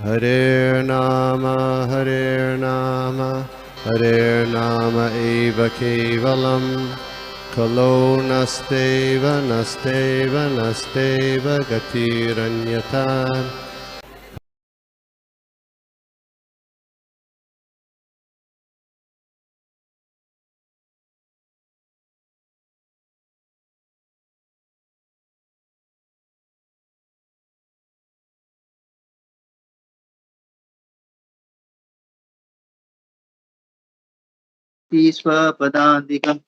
Hare Nama, Hare Nama eva kevalam, Kalo nasteva, nasteva, nasteva gatiranyata. स्वपदान्तिकं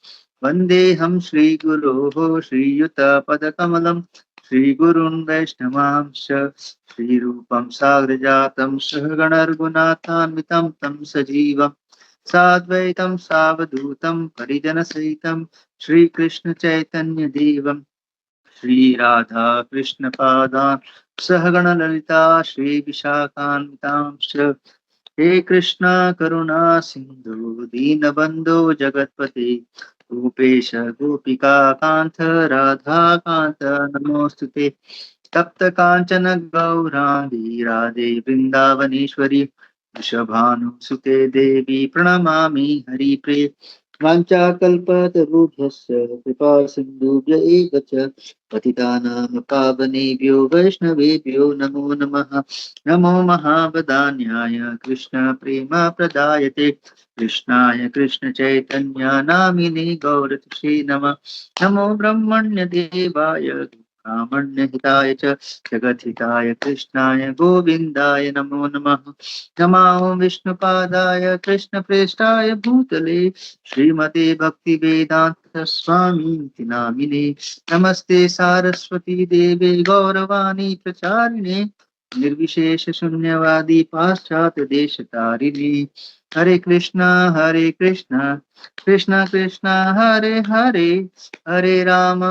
वन्देऽहं श्रीगुरोः श्रीयुतपदकमलं श्रीगुरुन् वैष्णवांश्च श्रीरूपं साग्रजातं सहगणरघुनाथान्वितं तं सजीवं साद्वैतं सावधूतं परिजनसहितं श्रीकृष्णचैतन्यदेवं श्रीराधा कृष्णपादान् सहगणललिता श्रीविशाखान्वितांश्च हे कृष्णा करुणा सिंधु दीनबंधो जगतपते रूपेश गोपिका कांत राधा कांत नमोस्तुते तप्त कांचन गौरांगी राधे वृंदावनेश्वरी वृषभानुसुते देवी प्रणमामि हरिप्रिये वाञ्छाकल्पतरुभ्यश्च कृपा सिन्धुभ्य एव च पतितानां पावनेभ्यो वैष्णवेभ्यो नमो नमः। नमो महावदान्याय कृष्ण प्रेम प्रदायते कृष्णाय कृष्ण चैतन्य नामिने गौरतिषे नमः। नमो ब्रह्मण्य देवाय ब्राह्मण्य हिताय च जगद्धिताय कृष्णाय गोविन्दाय नमो नमः। नमो विष्णुपादाय कृष्ण प्रेष्ठाय भूतले श्रीमते भक्ति वेदांत स्वामी नामिने नमस्ते सारस्वती देवे गौरवाणी प्रचारिणे निर्विशेष शून्यवादी पाश्चात्य देश तारिणी हरे कृष्णा कृष्णा कृष्णा हरे हरे हरे राम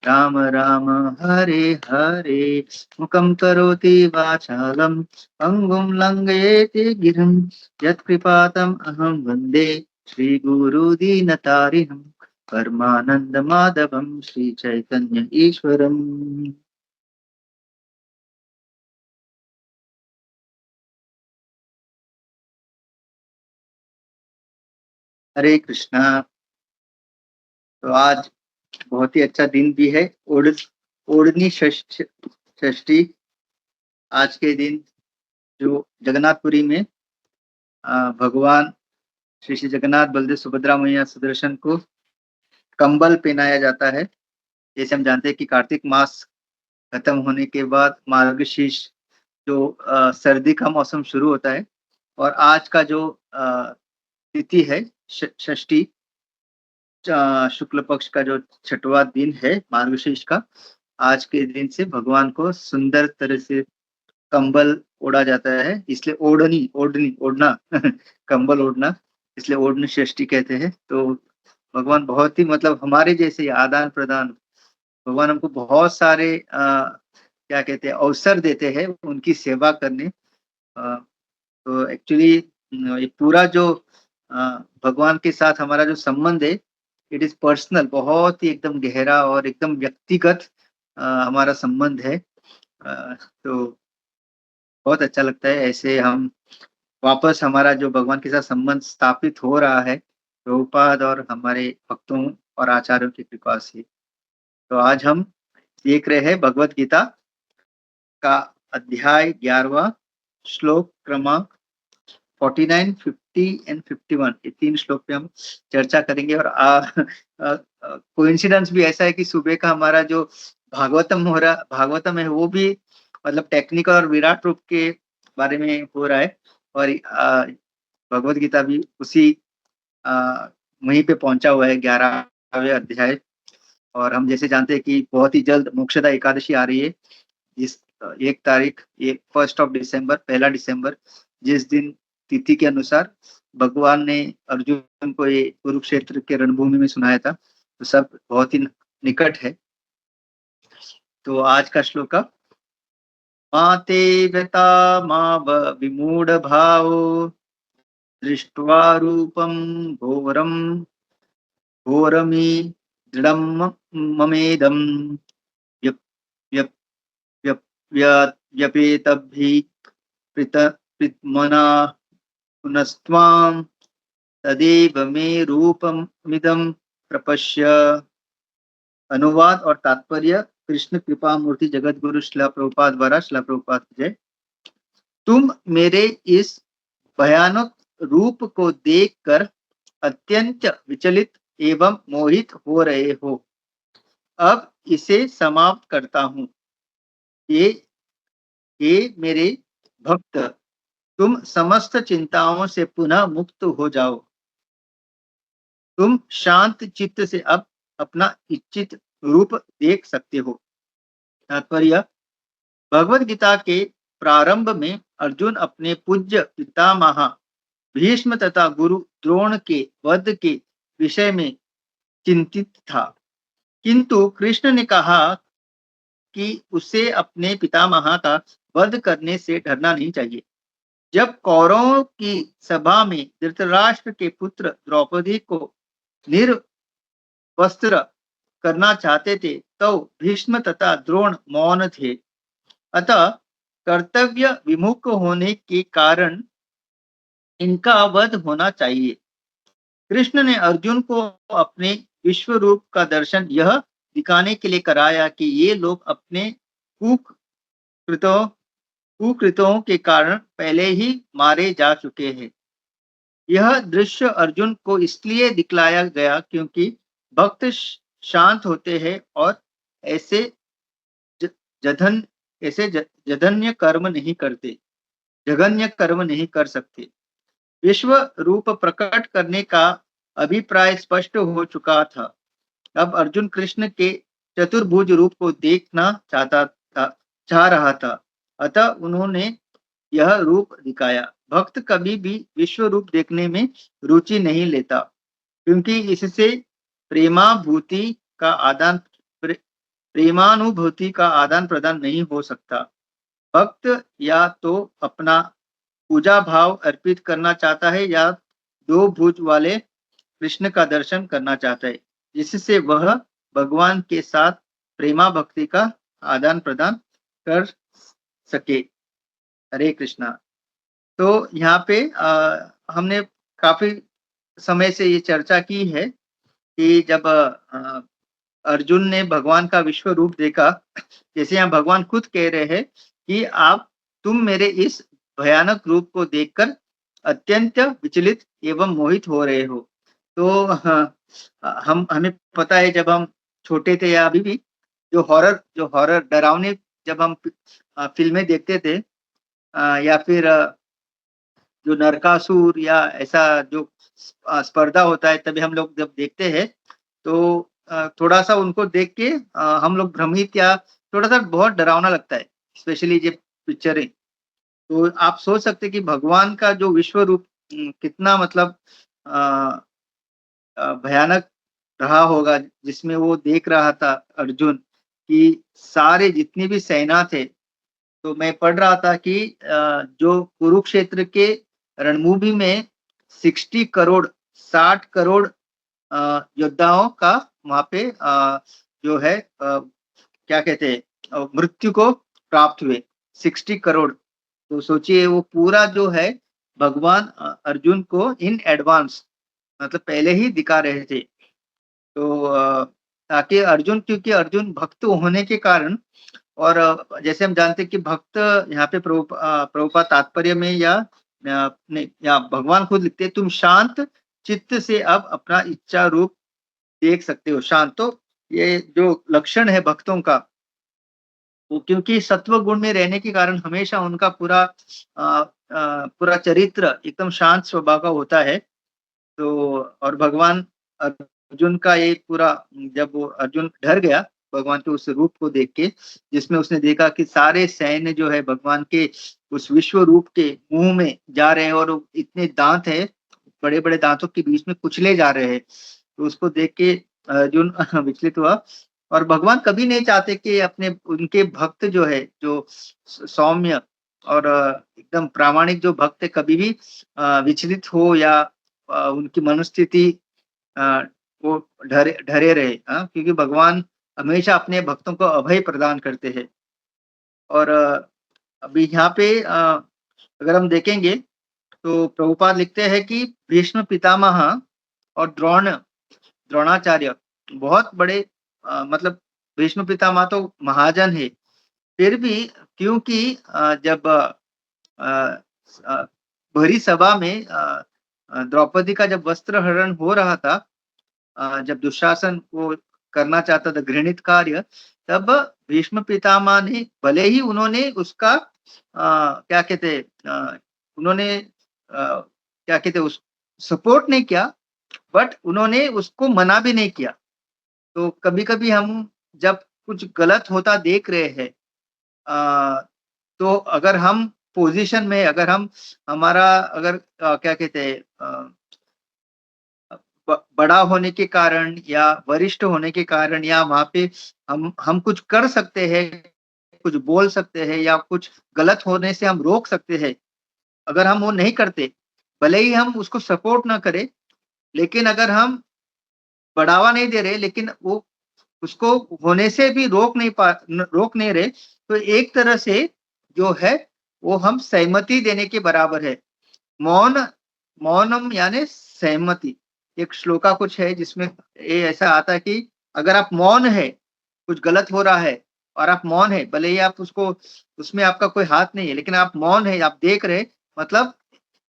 राम राम हरे हरे मुखं करोति वाचालं अंगुं लंघयेति गिरिं यत्कृपातम् अहं वन्दे श्रीगुरुदीनतारिणं परमानन्दमाधवं श्रीचैतन्य ईश्वरम्। हरे कृष्णा। तो आज बहुत ही अच्छा दिन भी है। ओढ़नी षष्ठी आज के दिन जो जगन्नाथपुरी में भगवान श्री श्री जगन्नाथ बलदेव सुभद्रा मैया सुदर्शन को कंबल पहनाया जाता है। जैसे हम जानते हैं कि कार्तिक मास खत्म होने के बाद मार्गशीर्ष जो सर्दी का मौसम शुरू होता है और आज का जो तिथि है षष्ठी शुक्ल पक्ष का जो छठवां दिन है मार्गशीर्ष का, आज के दिन से भगवान को सुंदर तरह से कंबल ओढ़ा जाता है, इसलिए ओढ़नी ओढ़नी ओढ़ना कंबल ओढ़ना, इसलिए ओढ़नी षष्ठी कहते हैं। तो भगवान बहुत ही मतलब हमारे जैसे आदान प्रदान, भगवान हमको बहुत सारे क्या कहते हैं अवसर देते हैं उनकी सेवा करने। तो एक्चुअली ये पूरा जो भगवान के साथ हमारा जो संबंध है, इट इज पर्सनल, बहुत ही एकदम गहरा और एकदम व्यक्तिगत हमारा संबंध है। तो बहुत अच्छा लगता है ऐसे हम वापस हमारा जो भगवान के साथ संबंध स्थापित हो रहा है प्रभुपाद और हमारे भक्तों और आचार्यों की कृपा से। तो आज हम देख रहे हैं भगवत गीता का अध्याय 11वां, श्लोक क्रमांक 49, 50 एंड 51, ये 3 श्लोक पे हम चर्चा करेंगे। और कोइंसिडेंस भी ऐसा है कि सुबह का हमारा जो भागवतम है वो भी मतलब टेक्निकल और विराट रूप के बारे में हो रहा है, और भगवत गीता भी उसी वहीं पे पहुंचा हुआ है 11वें अध्याय। और हम जैसे जानते हैं कि बहुत ही जल्द मोक्षदा एकादशी आ रही है, जिस 1 तारीख, ये 1 दिसंबर, 1 दिसंबर, जिस दिन तिथि के अनुसार भगवान ने अर्जुन को ये कुरुक्षेत्र के रणभूमि में सुनाया था, तो सब बहुत ही निकट है। तो आज का श्लोक, माते व्यता मा विमूढ़ भावो दृष्ट्वा रूपम घोरम घोरमी दृढ़म ममेदम व्यप व्यप व्यप व्यपेतभि मना पुनस्त्वां तदेव मे रूपमिदं प्रपश्य। अनुवाद और तात्पर्य कृष्ण कृपा मूर्ति जगत गुरु शिला प्रभुपाद द्वारा। शिला प्रभुपाद की जय। तुम मेरे इस भयानक रूप को देखकर अत्यंत विचलित एवं मोहित हो रहे हो। अब इसे समाप्त करता हूँ। ये मेरे भक्त, तुम समस्त चिंताओं से पुनः मुक्त हो जाओ। तुम शांत चित्त से अब अपना इच्छित रूप देख सकते हो। तात्पर्य, भगवद गीता के प्रारंभ में अर्जुन अपने पूज्य पितामह भीष्म तथा गुरु द्रोण के वध के विषय में चिंतित था, किंतु कृष्ण ने कहा कि उसे अपने पितामह का वध करने से डरना नहीं चाहिए। जब कौरवों की सभा में धृतराष्ट्र के पुत्र द्रौपदी को निर्वस्त्र करना चाहते थे तो भीष्म तथा द्रोण मौन थे। अतः कर्तव्य विमुख होने के कारण इनका वध होना चाहिए। कृष्ण ने अर्जुन को अपने विश्व रूप का दर्शन यह दिखाने के लिए कराया कि ये लोग अपने कुकृतों कुकृतों के कारण पहले ही मारे जा चुके हैं। यह दृश्य अर्जुन को इसलिए दिखलाया गया क्योंकि भक्त शांत होते हैं और ऐसे जधन ऐसे जघन्य कर्म नहीं करते, जघन्य कर्म नहीं कर सकते। विश्व रूप प्रकट करने का अभिप्राय स्पष्ट हो चुका था। अब अर्जुन कृष्ण के चतुर्भुज रूप को देखना चाह रहा था। अतः उन्होंने यह रूप दिखाया। भक्त कभी भी विश्व रूप देखने में रुचि नहीं लेता, क्योंकि इससे प्रेमाभूति का आदान प्रेमानुभूति का आदान प्रदान नहीं हो सकता। भक्त या तो अपना पूजा भाव अर्पित करना चाहता है या दो भुज वाले कृष्ण का दर्शन करना चाहता है, जिससे वह भगवान के साथ प्रेमा भक्ति का आदान प्रदान कर सके। हरे कृष्णा। तो यहाँ पे हमने काफी समय से ये चर्चा की है कि जब अर्जुन ने भगवान का विश्व रूप देखा, जैसे यहाँ भगवान खुद कह रहे हैं कि तुम मेरे इस भयानक रूप को देखकर अत्यंत विचलित एवं मोहित हो रहे हो। तो हमें पता है जब हम छोटे थे या अभी भी जो हॉरर डरावने जब हम फिल्में देखते थे या फिर जो नरकासुर या ऐसा जो स्पर्धा होता है, तभी हम लोग जब देखते हैं तो थोड़ा सा उनको देख के हम लोग भ्रमित या थोड़ा सा बहुत डरावना लगता है, स्पेशली ये पिक्चरें। तो आप सोच सकते कि भगवान का जो विश्व रूप कितना मतलब भयानक रहा होगा, जिसमें वो देख रहा था अर्जुन कि सारे जितनी भी सेना थे। तो मैं पढ़ रहा था कि जो कुरुक्षेत्र के रणभूमि में 60 करोड़ योद्धाओं का वहां पे जो है क्या कहते हैं मृत्यु को प्राप्त हुए 60 करोड़। तो सोचिए वो पूरा जो है भगवान अर्जुन को इन एडवांस मतलब पहले ही दिखा रहे थे। तो ताकि अर्जुन, क्योंकि अर्जुन भक्त होने के कारण, और जैसे हम जानते हैं कि भक्त यहाँ पे प्रभुपाद तात्पर्य में या भगवान खुद लिखते हैं, तुम शांत चित्त से अब अपना इच्छा रूप देख सकते हो। शांत, तो ये जो लक्षण है भक्तों का, वो क्योंकि सत्व गुण में रहने के कारण हमेशा उनका पूरा चरित्र एकदम शांत स्वभाव का होता है। तो और भगवान अर्जुन का ये पूरा, जब वो अर्जुन डर गया भगवान के उस रूप को देख के, जिसमें उसने देखा कि सारे सैन्य जो है भगवान के उस विश्व रूप के मुंह में जा रहे हैं और इतने दांत है, बड़े बड़े दांतों के बीच में कुचले जा रहे हैं। तो उसको देख के अर्जुन विचलित हुआ। और भगवान कभी नहीं चाहते कि अपने उनके भक्त जो है, जो सौम्य और एकदम प्रामाणिक जो भक्त है, कभी भी विचलित हो या उनकी मनोस्थिति वो ढरे रहे। क्योंकि भगवान हमेशा अपने भक्तों को अभय प्रदान करते हैं। और अभी यहाँ पे अगर हम देखेंगे तो प्रभुपाद लिखते हैं कि भीष्म पितामह और द्रोणाचार्य बहुत बड़े मतलब भीष्म पितामह तो महाजन है, फिर भी क्योंकि जब भरी सभा में द्रौपदी का जब वस्त्र हरण हो रहा था, जब दुशासन वो करना चाहता था घृणित कार्य, तब भीष्म पितामह ने भले ही उन्होंने उसका क्या कहते उन्होंने क्या कहते उस सपोर्ट नहीं किया, बट उन्होंने उसको मना भी नहीं किया। तो कभी-कभी हम जब कुछ गलत होता देख रहे हैं, तो अगर हम पोजीशन में अगर हम हमारा अगर क्या कहते हैं बड़ा होने के कारण या वरिष्ठ होने के कारण या वहाँ पे हम कुछ कर सकते हैं, कुछ बोल सकते हैं या कुछ गलत होने से हम रोक सकते हैं। अगर हम वो नहीं करते, भले ही हम उसको सपोर्ट ना करें, लेकिन अगर हम बढ़ावा नहीं दे रहे, लेकिन वो उसको होने से भी रोक नहीं रहे, तो एक तरह से जो है, वो हम सहमति देने के बराबर है। मौन मौनम यानी सहमति। एक श्लोका कुछ है जिसमें ये ऐसा आता है कि अगर आप मौन है, कुछ गलत हो रहा है और आप मौन है, भले ही आप उसको उसमें आपका कोई हाथ नहीं है, लेकिन आप मौन है, आप देख रहे, मतलब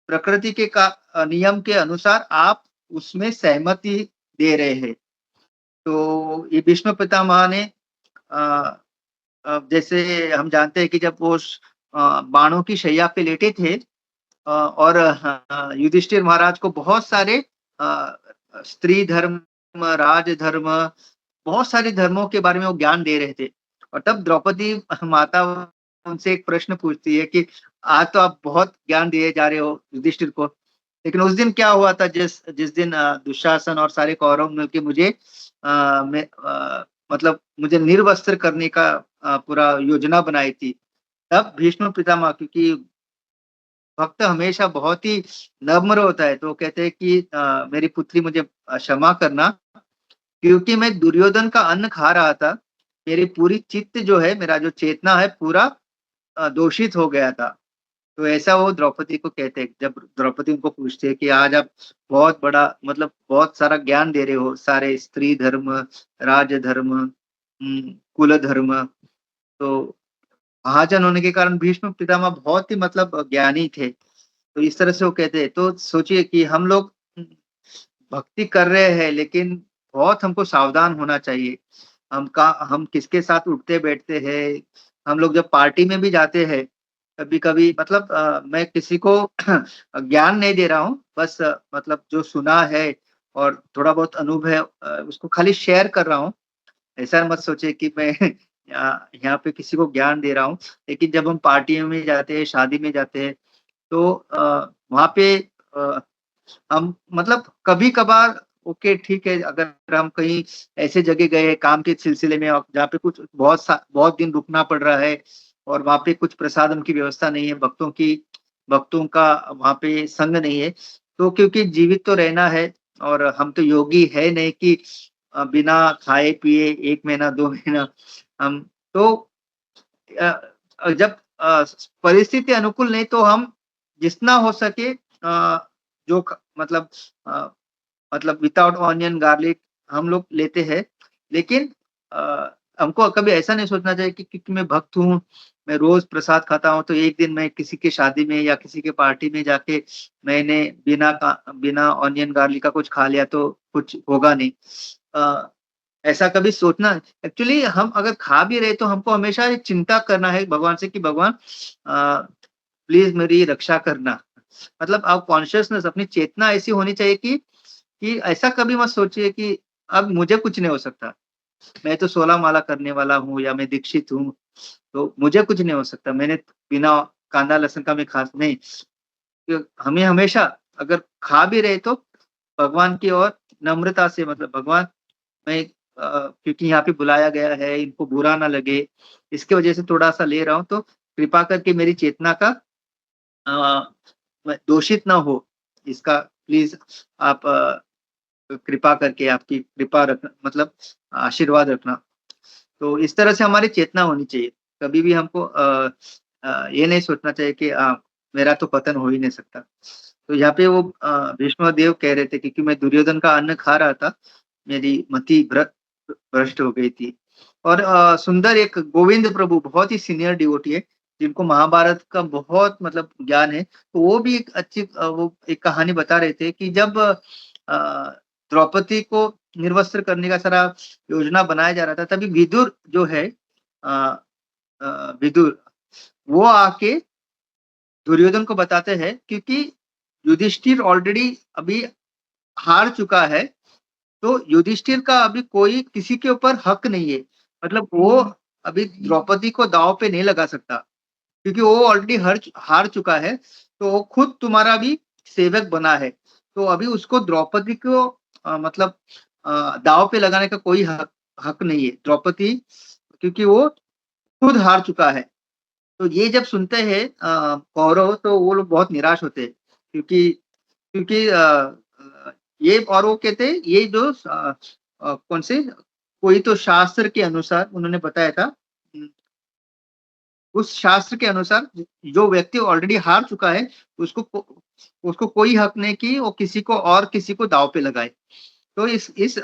प्रकृति के नियम के अनुसार आप उसमें सहमति दे रहे हैं। तो ये भीष्म पितामह ने अ जैसे हम जानते हैं कि जब वो बाणों की शैया पे लेटे थे, और युधिष्ठिर महाराज को बहुत सारे स्त्री धर्म, राज धर्म, बहुत सारे धर्मों के बारे में वो ज्ञान दे रहे थे। और तब द्रौपदी माता उनसे एक प्रश्न पूछती है कि आज तो आप बहुत ज्ञान दिए जा रहे हो युधिष्ठिर को, लेकिन उस दिन क्या हुआ था जिस जिस दिन दुशासन और सारे कौरव मिलके मुझे मतलब मुझे निर्वस्त्र करने का पूरा योजना बनाई थी। तब भीष्म पितामह, क्योंकि भक्त हमेशा बहुत ही नम्र होता है, तो वो कहते हैं कि मेरी पुत्री मुझे क्षमा करना, क्योंकि मैं दुर्योधन का अन्न खा रहा था। मेरी पूरी चित्त जो है, मेरा जो चेतना है पूरा दूषित हो गया था। तो ऐसा वो द्रौपदी को कहते हैं, जब द्रौपदी उनको पूछती है कि आज आप बहुत बड़ा मतलब बहुत सारा ज्ञान दे रहे हो, सारे स्त्री धर्म, राज धर्म, कुल धर्म, तो महाजन होने के कारण भीष्म पितामह बहुत ही मतलब ज्ञानी थे। तो इस तरह से वो कहते हैं, तो सोचिए कि हम लोग भक्ति कर रहे हैं, लेकिन बहुत हमको सावधान होना चाहिए। हम किसके साथ उठते-बैठते हैं। हम लोग जब पार्टी में भी जाते हैं, कभी-कभी मतलब मैं किसी को ज्ञान नहीं दे रहा हूँ, बस मतलब जो सुना है और थोड़ा बहुत अनुभव उसको खाली शेयर कर रहा हूँ। ऐसा मत सोचिए कि मैं यहाँ पे किसी को ज्ञान दे रहा हूँ। लेकिन जब हम पार्टियों में जाते हैं, शादी में जाते हैं, तो वहाँ पे अ, हम मतलब कभी-कभार ओके ठीक है, अगर हम कहीं ऐसे जगह गए काम के सिलसिले में और जहाँ पे कुछ बहुत दिन रुकना पड़ रहा है और वहाँ पे कुछ प्रसादम की व्यवस्था नहीं है, भक्तों का वहाँ पे संग नहीं है, तो क्योंकि जीवित तो रहना है और हम तो योगी है नहीं कि बिना खाए-पिए 1 महीना, 2 महीना हम तो जब परिस्थिति अनुकूल नहीं तो हम जितना हो सके जो मतलब मतलब विदाउट ऑनियन गार्लिक हम लोग लेते हैं, लेकिन हमको कभी ऐसा नहीं सोचना चाहिए कि क्योंकि मैं भक्त हूँ, मैं रोज प्रसाद खाता हूँ, तो एक दिन मैं किसी की शादी में या किसी के पार्टी में जाके मैंने बिना ऑनियन गार्लिक का कुछ खा लिया तो कुछ होगा नहीं। अ, ऐसा कभी सोचना, एक्चुअली हम अगर खा भी रहे तो हमको हमेशा ये चिंता करना है भगवान से कि भगवान प्लीज मेरी रक्षा करना। मतलब आप कॉन्शियसनेस अपनी चेतना ऐसी होनी चाहिए कि ऐसा कभी मत सोचिए कि अब मुझे कुछ नहीं हो सकता। मैं तो 16 माला करने वाला हूँ या मैं दीक्षित हूँ, तो मुझे कुछ नहीं हो सकता। मैंने बिना कांदा लहसुन का मैं खा नहीं। हमें हमेशा अगर खा भी रहे तो भगवान की ओर नम्रता से, मतलब भगवान मैं क्योंकि यहाँ पे बुलाया गया है, इनको बुरा ना लगे, इसकी वजह से थोड़ा-सा ले रहा हूँ, तो कृपा करके मेरी चेतना का दोषित ना हो, इसका प्लीज़ आप कृपा करके आपकी कृपा रखना, मतलब आशीर्वाद रखना। तो इस तरह से हमारी चेतना होनी चाहिए। कभी भी हमको ये नहीं सोचना चाहिए कि मेरा तो पतन हो ही नहीं सकता। तो यहाँ पे वो भीष्म देव कह रहे थे, क्योंकि मैं दुर्योधन का अन्न खा रहा था, मेरी मति भ्रष्ट हो गई थी। और सुंदर एक गोविंद प्रभु बहुत ही सीनियर डिवोटी है, जिनको महाभारत का बहुत मतलब ज्ञान है। तो वो भी एक अच्छी वो एक कहानी बता रहे थे कि जब द्रौपदी को निर्वस्त्र करने का सारा योजना बनाया जा रहा था, तभी विदुर जो है विदुर, वो आके दुर्योधन को बताते हैं, क्योंकि युधिष्ठिर ऑलरेडी अभी हार चुका है, तो युधिष्ठिर का अभी कोई किसी के ऊपर हक नहीं है। मतलब वो अभी द्रौपदी को दांव पे नहीं लगा सकता, क्योंकि वो ऑलरेडी हार चुका है। तो वो खुद तुम्हारा भी सेवक बना है, तो अभी उसको द्रौपदी को मतलब दांव पे लगाने का कोई हक नहीं है द्रौपदी, क्योंकि वो खुद हार चुका है। तो ये जब सुनते हैं कौरव, तो वो लोग बहुत निराश होते हैं, क्योंकि क्योंकि ये और वो कहते हैं ये जो कौन से कोई तो शास्त्र के अनुसार उन्होंने बताया था, उस शास्त्र के अनुसार जो व्यक्ति ऑलरेडी हार चुका है, उसको कोई हक नहीं कि वो किसी को दाव पे लगाए। तो इस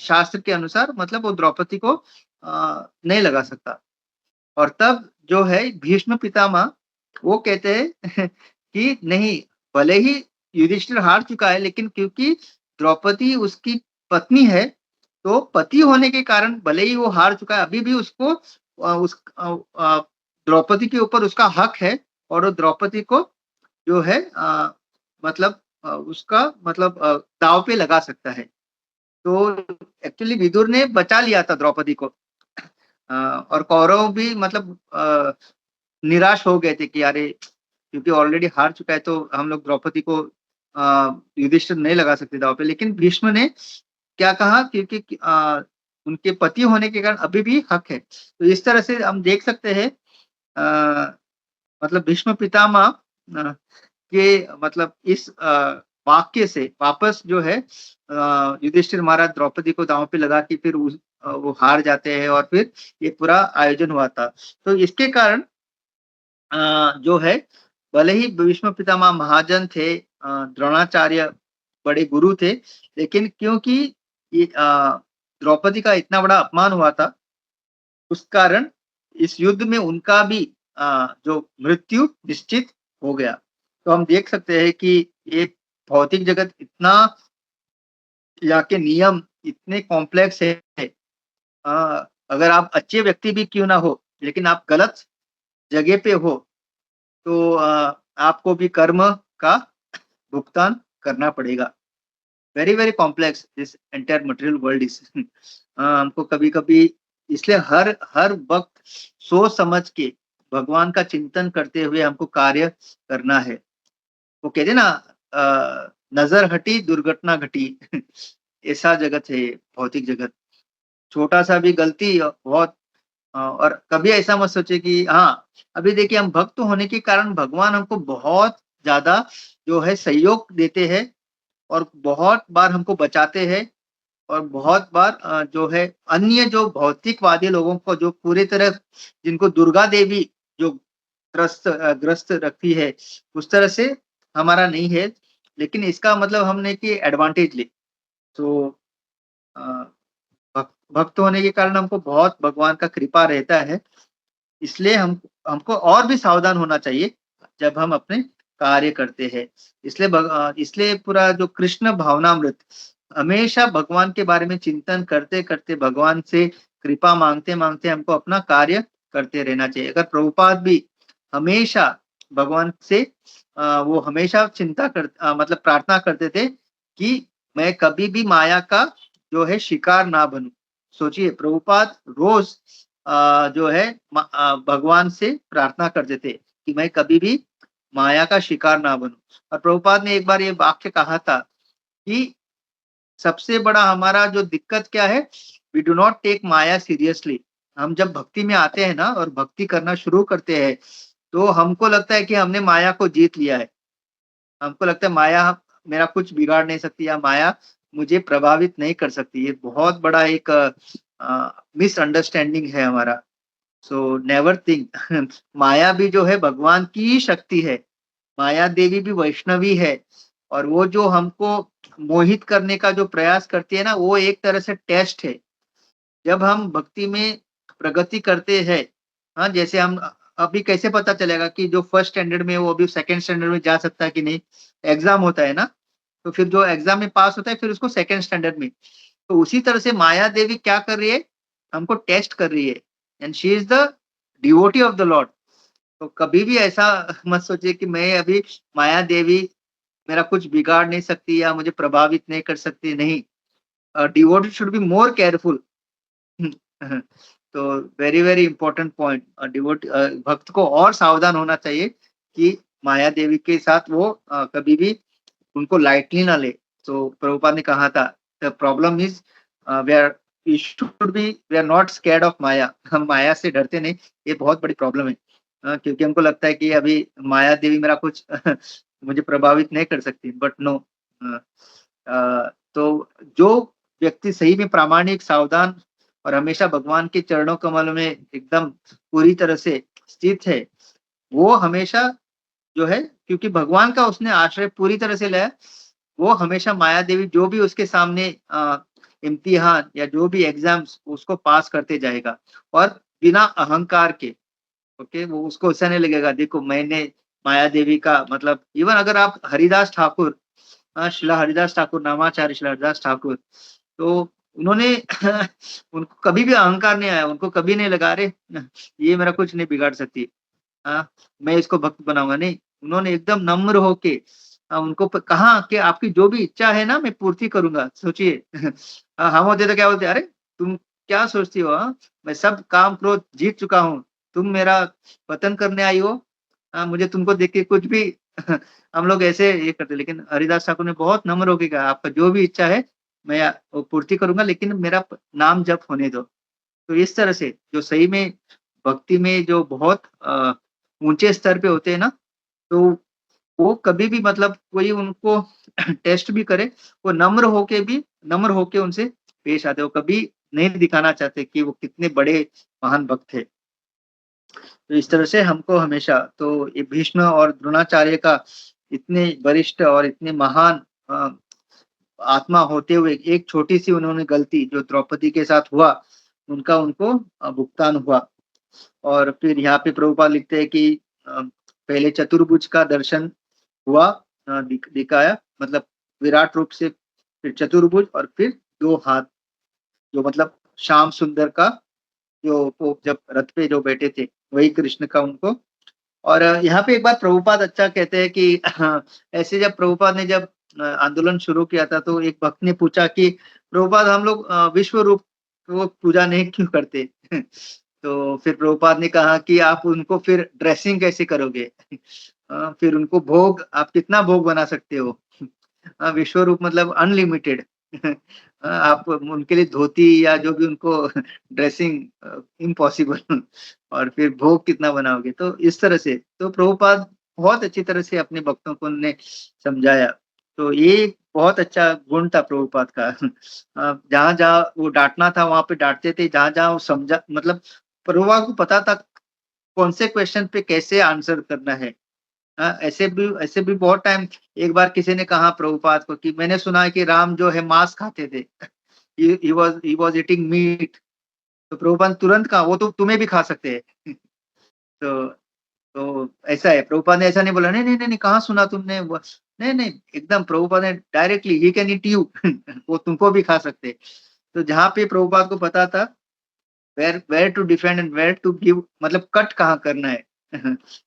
शास्त्र के अनुसार मतलब वो द्रौपदी को नहीं लगा सकता। और तब जो है भीष्म पितामह वो कहते हैं कि नहीं, भले ही युधिष्ठिर हार चुका है, लेकिन क्योंकि द्रौपदी उसकी पत्नी है, तो पति होने के कारण भले ही वो हार चुका है, अभी भी उसको उस द्रौपदी के ऊपर उसका हक है, और वो द्रौपदी को जो है मतलब उसका मतलब दाव पे लगा सकता है। तो एक्चुअली विदुर ने बचा लिया था द्रौपदी को। और कौरव भी मतलब निराश हो गए थे कि अरे, क्योंकि ऑलरेडी हार चुका है, तो हम लोग द्रौपदी को युधिष्ठिर नहीं लगा सकते दांव पे। लेकिन भीष्म ने क्या कहा, क्योंकि उनके पति होने के कारण अभी भी हक है। तो इस तरह से हम देख सकते हैं मतलब भीष्म पितामह के मतलब इस वाक्य से वापस जो है युधिष्ठिर महाराज द्रौपदी को दांव पे लगा के फिर वो हार जाते हैं, और फिर ये पूरा आयोजन हुआ था। तो इसके कारण जो है, भले ही भीष्म पितामह महाजन थे, द्रोणाचार्य बड़े गुरु थे, लेकिन क्योंकि ये द्रौपदी का इतना बड़ा अपमान हुआ था, उस कारण इस युद्ध में उनका भी जो मृत्यु निश्चित हो गया। तो हम देख सकते हैं कि ये भौतिक जगत इतना, यहाँ के नियम इतने कॉम्प्लेक्स है। अगर आप अच्छे व्यक्ति भी क्यों ना हो, लेकिन आप गलत जगह पे हो, तो आपको भी कर्म का भुगतान करना पड़ेगा। Very very complex this entire material world is. हमको कभी कभी इसलिए हर हर वक्त सोच समझ के भगवान का चिंतन करते हुए हमको कार्य करना है। वो कहते ना नजर हटी दुर्घटना घटी। ऐसा जगत है भौतिक जगत। छोटा सा भी गलती बहुत और कभी ऐसा मत सोचे कि हाँ, अभी देखिए हम भक्त होने के कारण भगवान हमको बहुत ज्यादा जो है सहयोग देते हैं, और बहुत बार हमको बचाते हैं, और बहुत बार जो है अन्य जो भौतिकवादी लोगों को जो पूरी तरह जिनको दुर्गा देवी जो ग्रस्त रखती है, उस तरह से हमारा नहीं है। लेकिन इसका मतलब हमने कि एडवांटेज ले। तो भक्त होने के कारण हमको बहुत भगवान का कृपा रहता है। इसलिए हमको और भी सावधान होना चाहिए जब हम अपने कार्य करते हैं। इसलिए पूरा जो कृष्ण भावनामृत, हमेशा भगवान के बारे में चिंतन करते करते भगवान से कृपा मांगते मांगते हमको अपना कार्य करते रहना चाहिए। अगर प्रभुपाद भी हमेशा भगवान से वो हमेशा मतलब प्रार्थना करते थे कि मैं कभी भी माया का जो है शिकार ना बनूं। सोचिए, प्रभुपाद रोज जो है भगवान से प्रार्थना करते थे कि मैं कभी भी माया का शिकार ना बनूं। और प्रभुपाद ने एक बार ये वाक्य कहा था कि सबसे बड़ा हमारा जो दिक्कत क्या है, we do not take maya seriously. हम जब भक्ति में आते हैं ना और भक्ति करना शुरू करते हैं, तो हमको लगता है कि हमने माया को जीत लिया है। हमको लगता है माया मेरा कुछ बिगाड़ नहीं सकती, या माया मुझे प्रभावित नहीं कर सकती। ये बहुत बड़ा एक मिसअंडरस्टैंडिंग है हमारा। सो नेवर थिंक माया भी जो है भगवान की ही शक्ति है। माया देवी भी वैष्णवी है और वो जो हमको मोहित करने का जो प्रयास करती है ना, वो एक तरह से टेस्ट है। जब हम भक्ति में प्रगति करते हैं, हाँ, जैसे हम अभी कैसे पता चलेगा कि जो फर्स्ट स्टैंडर्ड में है, वो अभी सेकंड स्टैंडर्ड में जा सकता है कि नहीं? एग्ज़ाम होता है ना, तो फिर जो एग्ज़ाम में पास होता है, फिर उसको सेकंड स्टैंडर्ड में। तो उसी तरह से माया देवी क्या कर रही है? हमको टेस्ट कर रही है and she is the devotee of the Lord. तो कभी भी ऐसा मत सोचिए कि मैं अभी माया देवी मेरा कुछ बिगाड़ नहीं सकती या मुझे प्रभावित नहीं कर सकती, नहीं। Devotee should be more careful. तो वेरी वेरी इंपॉर्टेंट पॉइंट। भक्त को और सावधान होना चाहिए कि माया देवी के साथ वो कभी भी उनको लाइटली ना ले। तो प्रभुपाद ने कहा था the problem is we are not scared of maya. हम माया से डरते नहीं, ये बहुत बड़ी प्रॉब्लम है। क्योंकि हमको लगता है कि अभी माया देवी मेरा कुछ मुझे प्रभावित नहीं कर सकती, बट नो। तो जो व्यक्ति सही में प्रामाणिक, सावधान और हमेशा भगवान के चरणों कमल में एकदम पूरी तरह से स्थित है, वो हमेशा जो है, क्योंकि भगवान का उसने आश्रय पूरी तरह से लिया है, वो हमेशा माया देवी जो भी उसके सामने इम्तिहान या जो भी एग्जाम्स उसको पास करते जाएगा और बिना अहंकार के। ओके, वो उसको ऐसा नहीं लगेगा देखो मैंने माया देवी का मतलब, इवन अगर आप हरिदास ठाकुर, शिला हरिदास ठाकुर, नामाचार्य शिला हरिदास ठाकुर, तो उन्होंने उनको कभी भी अहंकार नहीं आया, उनको कभी नहीं लगा अरे ये मेरा कुछ नहीं बिगाड़ सकती, मैं इसको भक्त बनाऊंगा, नहीं। उन्होंने एकदम नम्र होके उनको कहा कि आपकी जो भी इच्छा है ना मैं पूर्ति करूंगा। सोचिए हम होते तो क्या बोलते, अरे तुम क्या सोचती हो, मैं सब काम क्रोध जीत चुका हूँ, तुम मेरा पतन करने आई हो, मुझे तुमको देख के कुछ भी हम लोग ऐसे ये करते। लेकिन हरिदास ठाकुर ने बहुत नम्र होके कहा आपका जो भी इच्छा है मैं वो पूर्ति करूंगा, लेकिन मेरा नाम जप होने दो। तो इस तरह से जो सही में भक्ति में जो बहुत ऊंचे स्तर पे होते हैं ना, तो वो कभी भी मतलब कोई उनको टेस्ट भी करे, वो नम्र होके उनसे पेश आते, वो कभी नहीं दिखाना चाहते कि वो कितने बड़े महान भक्त थे। तो इस तरह से हमको हमेशा तो ये भीष्म और द्रोणाचार्य का इतने वरिष्ठ और इतने महान आत्मा होते हुए एक छोटी सी उन्होंने गलती जो द्रौपदी के साथ हुआ, उनका उनको भुगतान हुआ। और फिर यहाँ पे प्रभुपाद लिखते हैं कि पहले चतुर्भुज का दर्शन हुआ, दिखाया, मतलब विराट रूप से, फिर चतुर्भुज और फिर दो हाथ, जो मतलब श्याम सुंदर का, जो वो जब रथ पे जो बैठे थे वही कृष्ण का उनको। और यहाँ पे एक बात प्रभुपाद अच्छा कहते हैं कि ऐसे जब प्रभुपाद ने जब आंदोलन शुरू किया था, तो एक भक्त ने पूछा कि प्रभुपाद हम लोग विश्व रूप को पूजा नहीं क्यों करते? तो फिर प्रभुपाद ने कहा कि आप उनको फिर ड्रेसिंग कैसे करोगे? फिर उनको भोग आप कितना भोग बना सकते हो? विश्व रूप मतलब अनलिमिटेड। आप उनके लिए धोती या जो भी उनको ड्रेसिंग इम्पॉसिबल। और फिर भोग कितना बनाओगे? तो इस तरह से तो प्रभुपाद बहुत अच्छी तरह से अपने भक्तों को उन्होंने समझाया। तो ये बहुत अच्छा गुण था प्रभुपाद का। जहाँ-जहाँ वो डाँटना था वहाँ पे डाँटते थे, जहाँ-जहाँ वो समझा मतलब प्रभुपाद को पता था कौन से क्वेश्चन पे कैसे आंसर करना है। ऐसे भी बहुत टाइम, एक बार किसी ने कहा प्रभुपाद को कि मैंने सुना है कि राम जो है मांस खाते थे। He was eating meat. तो प्रभुपाद ने तुरंत कहा वो तो तुम्हें भी खा सकते हैं। तो ऐसा है, प्रभुपाद ने ऐसा नहीं बोला, नहीं, नहीं, नहीं, नहीं कहाँ सुना तुमने? वो नहीं, नहीं, एकदम प्रभुपाद ने directly he can eat you. वो तुमको भी खा सकते हैं। तो जहाँ पे प्रभुपाद को पता था where where to defend and where to give, मतलब कट कहाँ करना है।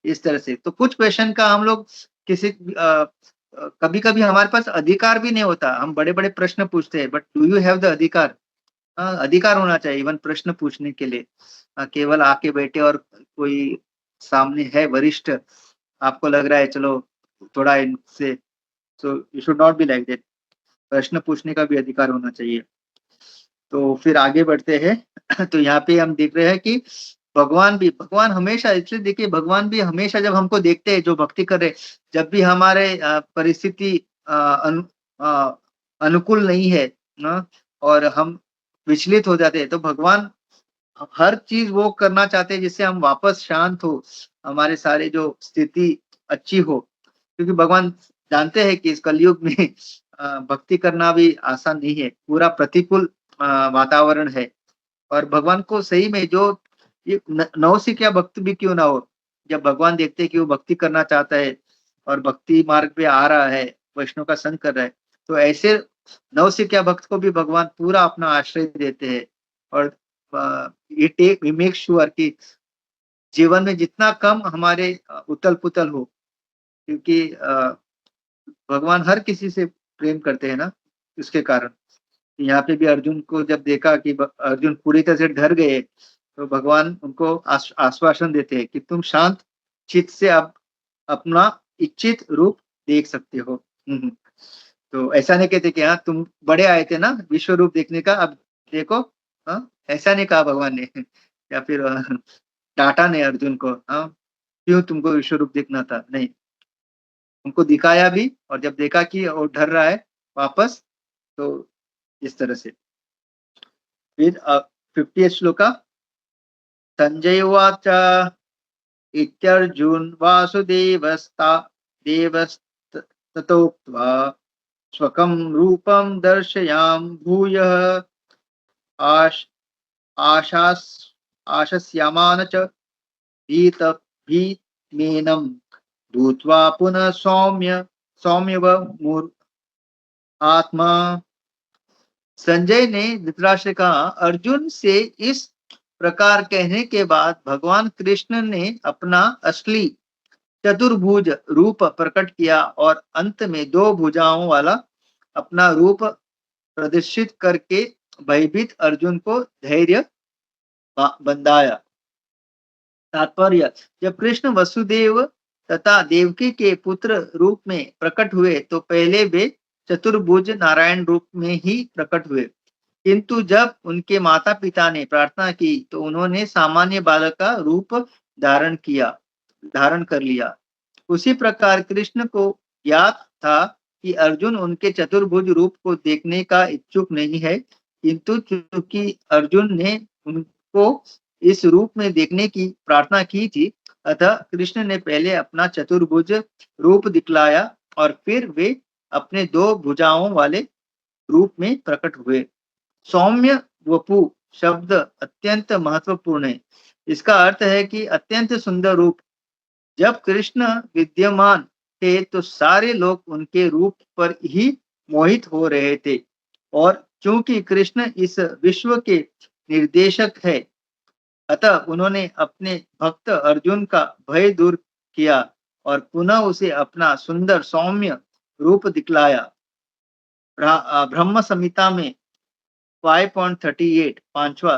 इस तरह से तो कुछ क्वेश्चन का हम लोग किसी कभी-कभी हमारे पास अधिकार भी नहीं होता। हम बड़े-बड़े प्रश्न पूछते हैं, but do you have the अधिकार? अधिकार होना चाहिए इवन प्रश्न पूछने के लिए। केवल आके बैठे और कोई सामने है वरिष्ठ, आपको लग रहा है चलो थोड़ा इनसे, so you should not be like that. प्रश्न पूछने का भी अधिकार होना चाहिए। तो फिर आगे बढ़ते हैं। तो यहाँ पे हम देख रहे हैं कि भगवान हमेशा, इसलिए देखिए भगवान भी हमेशा जब हमको देखते हैं जो भक्ति कर रहे हैं, जब भी हमारे परिस्थिति अ, अनुकूल नहीं है ना, और हम विचलित हो जाते हैं, तो भगवान हर चीज वो करना चाहते हैं जिससे हम वापस शांत हो, हमारे सारे जो स्थिति अच्छी हो, क्योंकि भगवान जानते हैं कि इस कलयुग में भक्ति करना भी आसान नहीं है, पूरा प्रतिकूल वातावरण है। और भगवान को सही में जो ये नवसिखिया भक्त भी क्यों ना हो, जब भगवान देखते हैं कि वो भक्ति करना चाहता है और भक्ति मार्ग पे आ रहा है, वैष्णव का संग कर रहा है, तो ऐसे नवसिखिया भक्त को भी भगवान पूरा अपना आश्रय देते हैं। और ये टेक वी मेक श्योर कि जीवन में जितना कम हमारे उथल-पुथल हो, क्योंकि भगवान हर किसी से प्रेम करते हैं ना, इसके कारण। यहाँ पे भी अर्जुन को जब देखा कि अर्जुन पूरी तरह से डर गए, तो भगवान उनको आश्वासन देते हैं कि तुम शांत चित्त से अब अपना इच्छित रूप देख सकते हो। तो ऐसा नहीं कहते कि हाँ तुम बड़े आए थे ना विश्व रूप देखने का, अब देखो। हाँ, ऐसा नहीं कहा भगवान ने या फिर डांटा नहीं अर्जुन को, हाँ क्यों तुमको विश्व रूप देखना था, नहीं, उनको दिखाया भी। और जब देखा कि वो डर रहा है वापस, तो इस तरह से। फिर 50th श्लोका। संजय उवाच इत्यर्जुन वासुदेवस्ता देवस्ततोक्त्वा स्वकं रूपं दर्शयाम भूयः आश आशास आशस्यमान च भीत भीमेनं भूत्वा पुनः सौम्यव मूर आत्मा। संजय ने धृतराष्ट्र से कहा, अर्जुन से इस प्रकार कहने के बाद भगवान कृष्ण ने अपना असली चतुर्भुज रूप प्रकट किया और अंत में दो भुजाओं वाला अपना रूप प्रदर्शित करके भयभीत अर्जुन को धैर्य बंधाया। तात्पर्य, जब कृष्ण वसुदेव तथा देवकी के पुत्र रूप में प्रकट हुए तो पहले वे चतुर्भुज नारायण रूप में ही प्रकट हुए, किंतु जब उनके माता पिता ने प्रार्थना की तो उन्होंने सामान्य बालक का रूप धारण कर लिया। उसी प्रकार कृष्ण को ज्ञात था कि अर्जुन उनके चतुर्भुज रूप को देखने का इच्छुक नहीं है, किंतु चूंकि अर्जुन ने उनको इस रूप में देखने की प्रार्थना की थी, अतः कृष्ण ने पहले अपना चतुर्भुज रूप दिखलाया और फिर वे अपने दो भुजाओं वाले रूप में प्रकट हुए। सौम्य वपु शब्द अत्यंत महत्वपूर्ण है। इसका अर्थ है कि अत्यंत सुंदर रूप। जब कृष्ण विद्यमान थे तो सारे लोग उनके रूप पर ही मोहित हो रहे थे, और चूंकि कृष्ण इस विश्व के निर्देशक है, अतः उन्होंने अपने भक्त अर्जुन का भय दूर किया और पुनः उसे अपना सुंदर सौम्य रूप दिखलाया। ब्रह्म संहिता में 5.38 पांचवा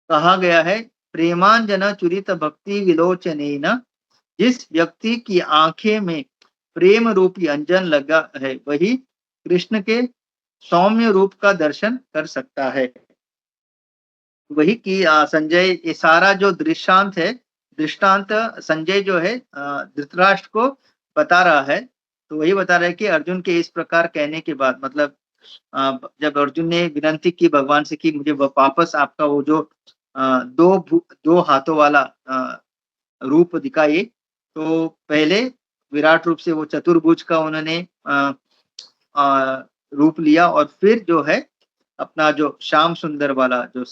कहा गया है, प्रेमांजन चुरित भक्ति विलोचनेन, जिस व्यक्ति की आंखें में प्रेम रूपी अंजन लगा है वही कृष्ण के सौम्य रूप का दर्शन कर सकता है। वही कि संजय ये सारा जो दृष्टांत संजय जो है धृतराष्ट्र को बता रहा है। तो वही बता रहा है कि अर्जुन के इस प्रकार कहने के बाद, मतलब जब अर्जुन ने विनती की भगवान से कि मुझे वापस आपका वो जो दो हाथों वाला रूप दिखाइए, तो पहले विराट रूप से वो चतुर्भुज का उन्होंने रूप लिया और फिर जो है अपना जो श्याम सुंदर वाला जो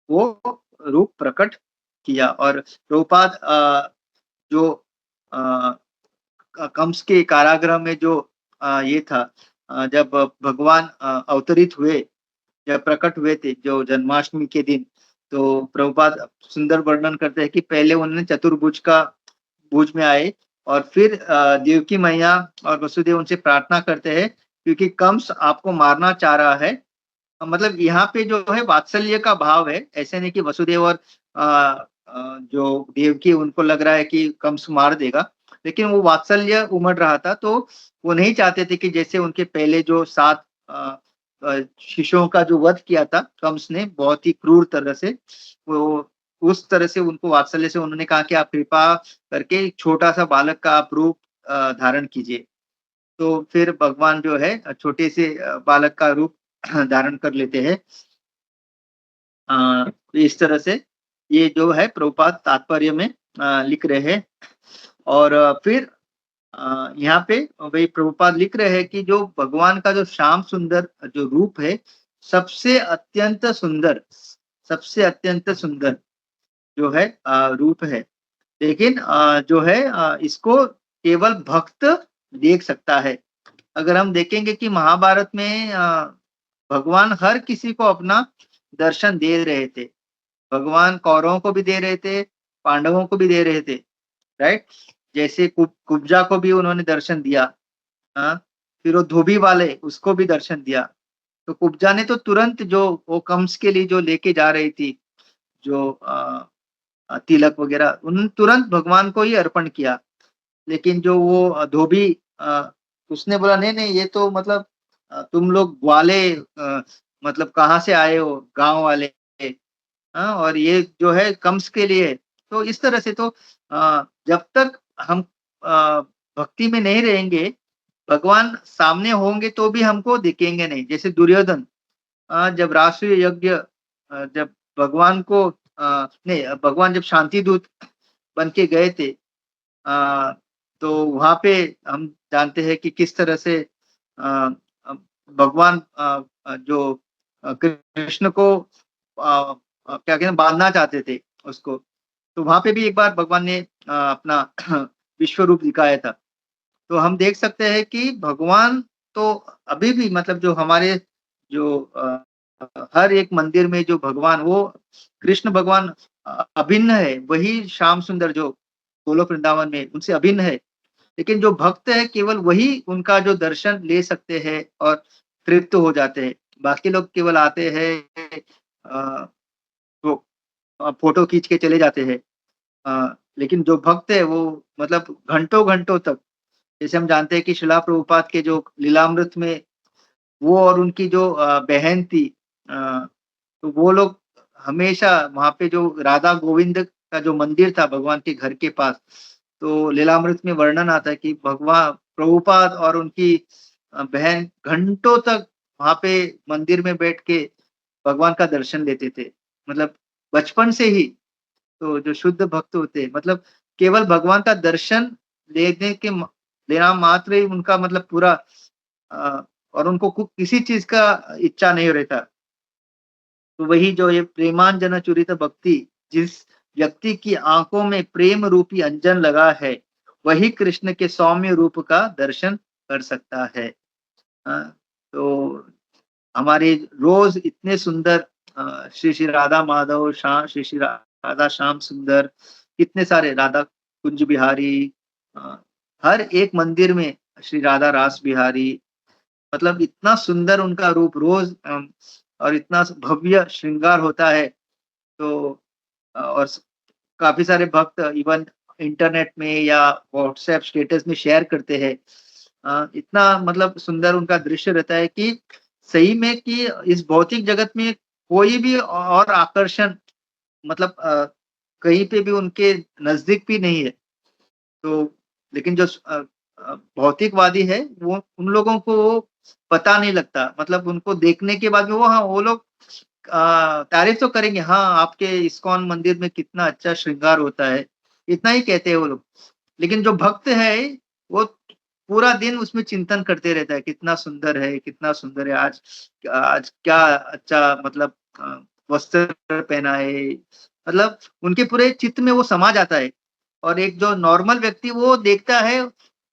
वो रूप प्रकट किया। और प्रभुपाद जो कंस के कारागृह में जो ये था, जब भगवान अवतरित हुए, जब प्रकट हुए थे जो जन्माष्टमी के दिन, तो प्रभुपाद सुंदर वर्णन करते हैं कि पहले उन्होंने चतुर्भुज का भुज में आए और फिर देवकी मैया और वसुदेव उनसे प्रार्थना करते हैं, क्योंकि कंस आपको मारना चाह रहा है। मतलब यहाँ पे जो है वात्सल्य का भाव है, ऐसे नहीं कि वसुदेव और जो देवकी उनको लग रहा है कि कंस मार देगा, लेकिन वो वात्सल्य उमड़ रहा था। तो वो नहीं चाहते थे कि जैसे उनके पहले जो 7 शिशुओं का जो वध किया था कंस ने बहुत ही क्रूर तरह से, वो उस तरह से उनको वात्सल्य से उन्होंने कहा कि आप कृपा करके छोटा सा बालक का आप रूप धारण कीजिए। तो फिर भगवान जो है छोटे से बालक का रूप धारण कर लेते हैं। तो इस तरह से ये जो है प्रभुपाद तात्पर्य में लिख रहे हैं। और फिर यहाँ पे वही प्रभुपाद लिख रहे हैं कि जो भगवान का जो श्याम सुंदर जो रूप है, सबसे अत्यंत सुंदर जो है रूप है। लेकिन जो है इसको केवल भक्त देख सकता है। अगर हम देखेंगे कि महाभारत में भगवान हर किसी को अपना दर्शन दे रहे थे। भगवान कौरवों को भी दे रहे थे, पांडवों को भी दे रहे थे, राइट? जैसे कुब्जा को भी उन्होंने दर्शन दिया। हाँ, फिर वो धोबी वाले उसको भी दर्शन दिया। तो कुब्जा ने तो तुरंत जो वो कंस के लिए जो लेके जा रही थी, जो तिलक वगैरह, उन्होंने तुरंत भगवान को ही अर्पण किया। लेकिन जो वो धोबी उसने बोला नहीं नहीं, ये तो मतलब तुम लोग ग्वाले मतलब कहाँ से आए हो, गांव वाले, हाँ, और ये जो है कंस के लिए। तो इस तरह से तो जब तक हम भक्ति में नहीं रहेंगे, भगवान सामने होंगे तो भी हमको दिखेंगे नहीं। जैसे दुर्योधन जब राष्ट्रीय यज्ञ जब भगवान को नहीं, भगवान जब शांति दूत बन के गए थे, अ, तो वहां पे हम जानते हैं कि किस तरह से अ, भगवान जो कृष्ण को क्या कहते हैं बांधना चाहते थे उसको। तो वहां पे भी एक बार भगवान ने अपना विश्व रूप दिखाया था। तो हम देख सकते हैं कि भगवान तो अभी भी मतलब जो हमारे जो हर एक मंदिर में जो भगवान वो कृष्ण भगवान अभिन्न है। वही श्याम सुंदर जो गोलोक वृंदावन में उनसे अभिन्न है। लेकिन जो भक्त है केवल वही उनका जो दर्शन ले सकते हैं और तृप्त हो जाते हैं। बाकी लोग केवल आते हैं, वो फोटो खींच के चले जाते हैं। लेकिन जो भक्त है वो मतलब घंटों घंटों तक, जैसे हम जानते हैं कि शिला प्रभुपाद के जो लीलामृत में वो और उनकी जो बहन थी, अ, तो वो लोग हमेशा वहां पे जो राधा गोविंद का जो मंदिर था भगवान के घर के पास, तो लीलामृत में वर्णन आता है कि भगवान प्रभुपाद और उनकी बहन घंटों तक वहां पे मंदिर में बैठ के भगवान का दर्शन लेते थे। मतलब बचपन से ही। तो जो शुद्ध भक्त होते हैं मतलब केवल भगवान का दर्शन लेने के लेना मात्र ही उनका मतलब पूरा और उनको किसी चीज का इच्छा नहीं रहता। तो वही जो ये प्रेमांजन चूरित भक्ति, जिस व्यक्ति की आंखों में प्रेम रूपी अंजन लगा है, वही कृष्ण के सौम्य रूप का दर्शन कर सकता है। तो हमारे रोज इतने सुंदर श्री श्री राधा माधव श्याम, श्री श्री राधा श्याम सुंदर, कितने सारे राधा कुंज बिहारी, अ, हर एक मंदिर में श्री राधा रास बिहारी, मतलब इतना सुंदर उनका रूप रोज और इतना भव्य श्रृंगार होता है। तो और काफी सारे भक्त इवन इंटरनेट में या व्हाट्सएप स्टेटस में शेयर करते हैं। इतना मतलब सुंदर उनका दृश्य रहता है कि सही में कि इस भौतिक जगत में कोई भी और आकर्षण मतलब कहीं पे भी उनके नजदीक भी नहीं है। तो लेकिन जो भौतिकवादी है वो उन लोगों को वो पता नहीं लगता। मतलब उनको देखने के बाद में वो हाँ वो लोग तारीफ तो करेंगे, हाँ आपके इस्कॉन मंदिर में कितना अच्छा श्रृंगार होता है, इतना ही कहते हैं वो लोग। लेकिन जो भक्त है वो पूरा दिन उसमें चिंतन करते रहता है, कितना सुंदर है, कितना सुंदर है, आज आज क्या अच्छा मतलब वस्त्र पहना है। मतलब उनके पूरे चित्त में वो समा जाता है। और एक जो नॉर्मल व्यक्ति वो देखता है,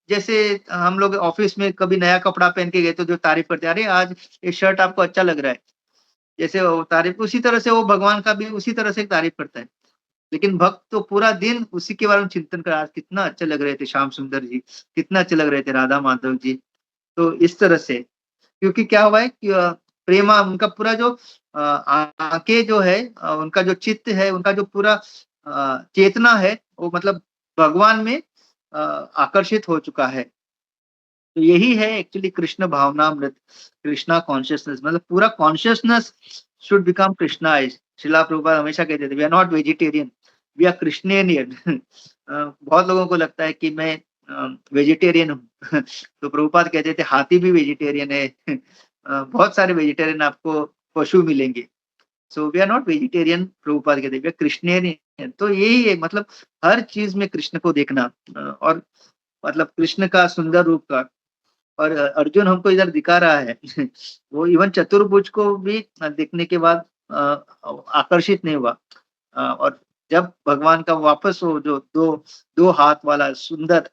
जैसे हम लोग ऑफिस में कभी नया कपड़ा पहन के गए तो जो तारीफ करते हैं, अरे आज ये शर्ट आपको अच्छा लग रहा है, जैसे वो तारीफ, उसी तरह से वो भगवान का भी उसी तरह से तारीफ करता है। लेकिन भक्त तो पूरा दिन उसी के बारे में चिंतन कर, आज कितना अच्छे लग रहे थे श्याम सुंदर जी, कितना अच्छे लग रहे थे राधा माधव जी। तो इस तरह से क्योंकि क्या हुआ है कि प्रेमा उनका पूरा जो आंखें जो है उनका जो चित्त है, उनका जो पूरा चेतना है वो मतलब भगवान में आकर्षित हो चुका है। तो यही है एक्चुअली कृष्ण भावनामृत, कृष्णा कॉन्शियसनेस, मतलब पूरा कॉन्शियसनेस शुड बिकम कृष्णाइज। शिला प्रभुपाद हमेशा कहते थे we are not vegetarian, we are Krishnaian. बहुत लोगों को लगता है कि मैं वेजिटेरियन हूँ। तो प्रभुपाद कहते थे हाथी भी वेजिटेरियन है। बहुत सारे वेजिटेरियन आपको पशु मिलेंगे। So we are not vegetarian, Prabhupada कहते वी आर कृष्णेरियन। तो यही है मतलब हर चीज में कृष्ण को देखना और मतलब कृष्ण का सुंदर रूप का। और अर्जुन हमको इधर दिखा रहा है वो इवन चतुर्भुज को भी देखने के बाद आकर्षित नहीं हुआ। और जब भगवान का वापस वो जो दो दो हाथ वाला सुंदर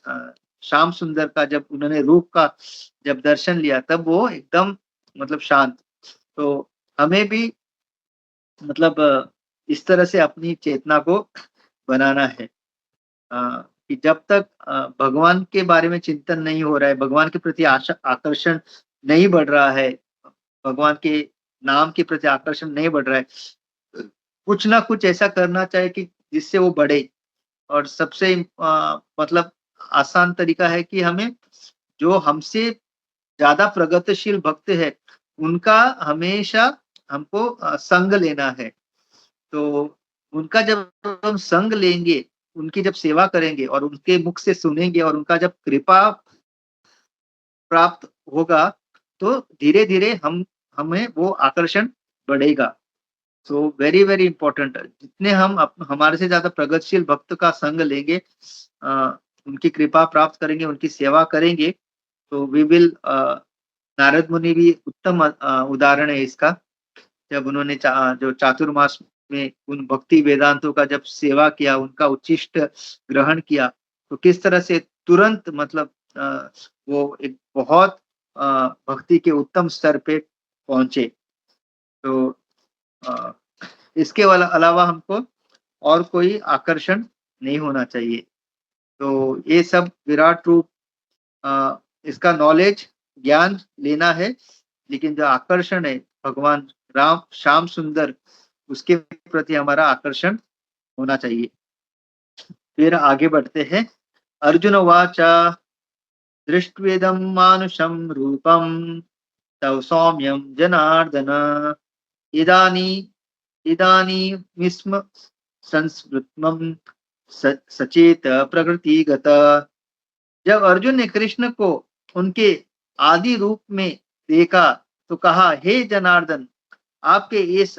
श्याम सुंदर का जब उन्होंने रूप का जब दर्शन लिया तब वो एकदम मतलब शांत। तो हमें भी मतलब इस तरह से अपनी चेतना को बनाना है कि जब तक भगवान के बारे में चिंतन नहीं हो रहा है, भगवान के प्रति आशा आकर्षण नहीं बढ़ रहा है, भगवान के नाम के प्रति आकर्षण नहीं बढ़ रहा है, कुछ ना कुछ ऐसा करना चाहिए कि जिससे वो बढ़े। और सबसे मतलब आसान तरीका है कि हमें जो हमसे ज्यादा प्रगतिशील भक्त है उनका हमेशा हमको संग लेना है। तो उनका जब हम संग लेंगे, उनकी जब सेवा करेंगे और उनके मुख से सुनेंगे और उनका जब कृपा प्राप्त होगा, तो धीरे-धीरे हम हमें वो आकर्षण बढ़ेगा। सो वेरी, वेरी इम्पोर्टेंट जितने हम हमारे से ज़्यादा प्रगतिशील भक्त का संग लेंगे उनकी कृपा प्राप्त करेंगे, उनकी सेवा करेंगे, तो वी विल नारद मुनि भी उत्तम उदाहरण है इसका। जब उन्होंने जो चातुर्मास में उन भक्ति वेदांतों का जब सेवा किया, उनका उच्छिष्ट ग्रहण किया, तो किस तरह से तुरंत मतलब वो एक बहुत भक्ति के उत्तम स्तर पे पहुंचे। तो अ, इसके अलावा हमको और कोई आकर्षण नहीं होना चाहिए। तो ये सब विराट रूप इसका नॉलेज ज्ञान लेना है, लेकिन जो आकर्षण है भगवान राम श्याम सुंदर उसके प्रति हमारा आकर्षण होना चाहिए। फिर आगे बढ़ते हैं। अर्जुन वाच दृष्ट्वेदं मानुषं रूपं तव सौम्यं जनार्दन इदानी इदानीमिस्म संस्मृतम सचेत प्रकृतिगत। जब अर्जुन ने कृष्ण को उनके आदि रूप में देखा तो कहा, हे जनार्दन, आपके इस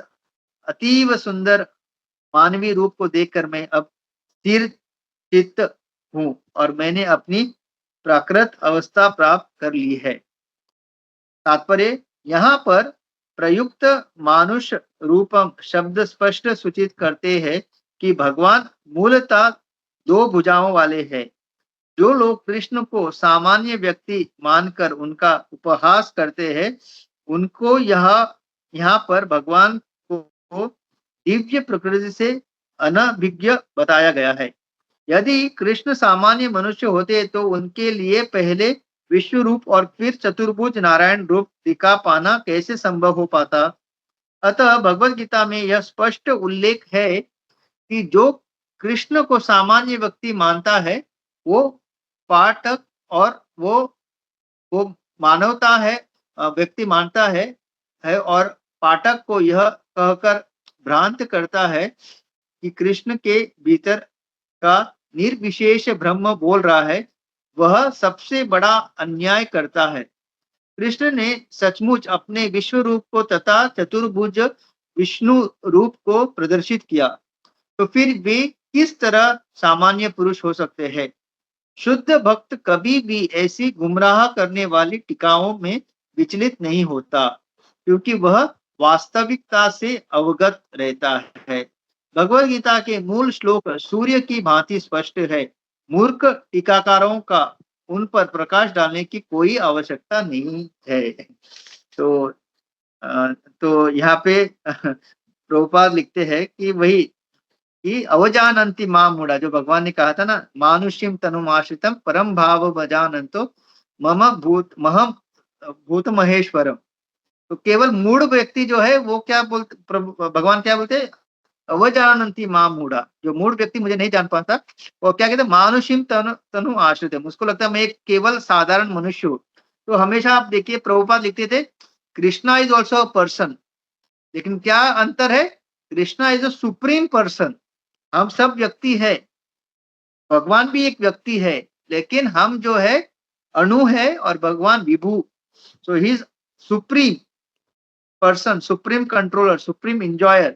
अतीव सुंदर मानवीय रूप को देखकर मैं अब स्थिर चित्त हूँ और मैंने अपनी प्राकृत अवस्था प्राप्त कर ली है। तात्पर्य यहाँ पर प्रयुक्त मानुष रूपम शब्द स्पष्ट सूचित करते हैं कि भगवान मूलतः दो भुजाओं वाले हैं। जो लोग कृष्ण को सामान्य व्यक्ति मानकर उनका उपहास करते हैं, उनको यहाँ पर भगवान को दिव्य प्रकृति से अनभिज्ञ बताया गया है। यदि कृष्ण सामान्य मनुष्य होते तो उनके लिए पहले विश्व रूप और फिर चतुर्भुज नारायण रूप दिखा पाना कैसे संभव हो पाता। अतः भगवत गीता में यह स्पष्ट उल्लेख है कि जो कृष्ण को सामान्य व्यक्ति मानता है वो पाठक और वो मानवता है व्यक्ति मानता है और पाठक को यह कहकर भ्रांत करता है कि कृष्ण के भीतर का निर्विशेष ब्रह्म बोल रहा है, वह सबसे बड़ा अन्याय करता है। कृष्ण ने सचमुच अपने विश्व रूप को तथा चतुर्भुज विष्णु रूप को प्रदर्शित किया, तो फिर वे किस तरह सामान्य पुरुष हो सकते हैं। शुद्ध भक्त कभी भी ऐसी गुमराह करने वाली टीकाओं में विचलित नहीं होता, क्योंकि वह वास्तविकता से अवगत रहता है। भगवद गीता के मूल श्लोक सूर्य की भांति स्पष्ट है। मूर्ख टीकाकारों का उन पर प्रकाश डालने की कोई आवश्यकता नहीं है। तो तो यहाँ पे प्रभुपाद लिखते हैं कि वही कि अवजानन्ति मां मूढ़ा, जो भगवान ने कहा था ना, मानुष्यम तनुमाश्रितम परम भाव भजानन्तो मम भूत महेश्वरम। तो केवल मूढ़ व्यक्ति जो है वो क्या बोलते, भगवान क्या बोलते, अवजानन्ति मां मूढ़ा, जो मूढ़ व्यक्ति मुझे नहीं जान पाता वो क्या कहते, मानुषिम तनु आश्रित। उसको लगता है मैं एक केवल साधारण मनुष्य हूँ। तो हमेशा आप देखिए प्रभुपाद लिखते थे Krishna is also a person, लेकिन क्या अंतर है, Krishna is a supreme person. हम सब व्यक्ति है, भगवान भी एक व्यक्ति है, लेकिन हम जो है अणु है और भगवान विभू। So he is supreme person, supreme controller, supreme enjoyer,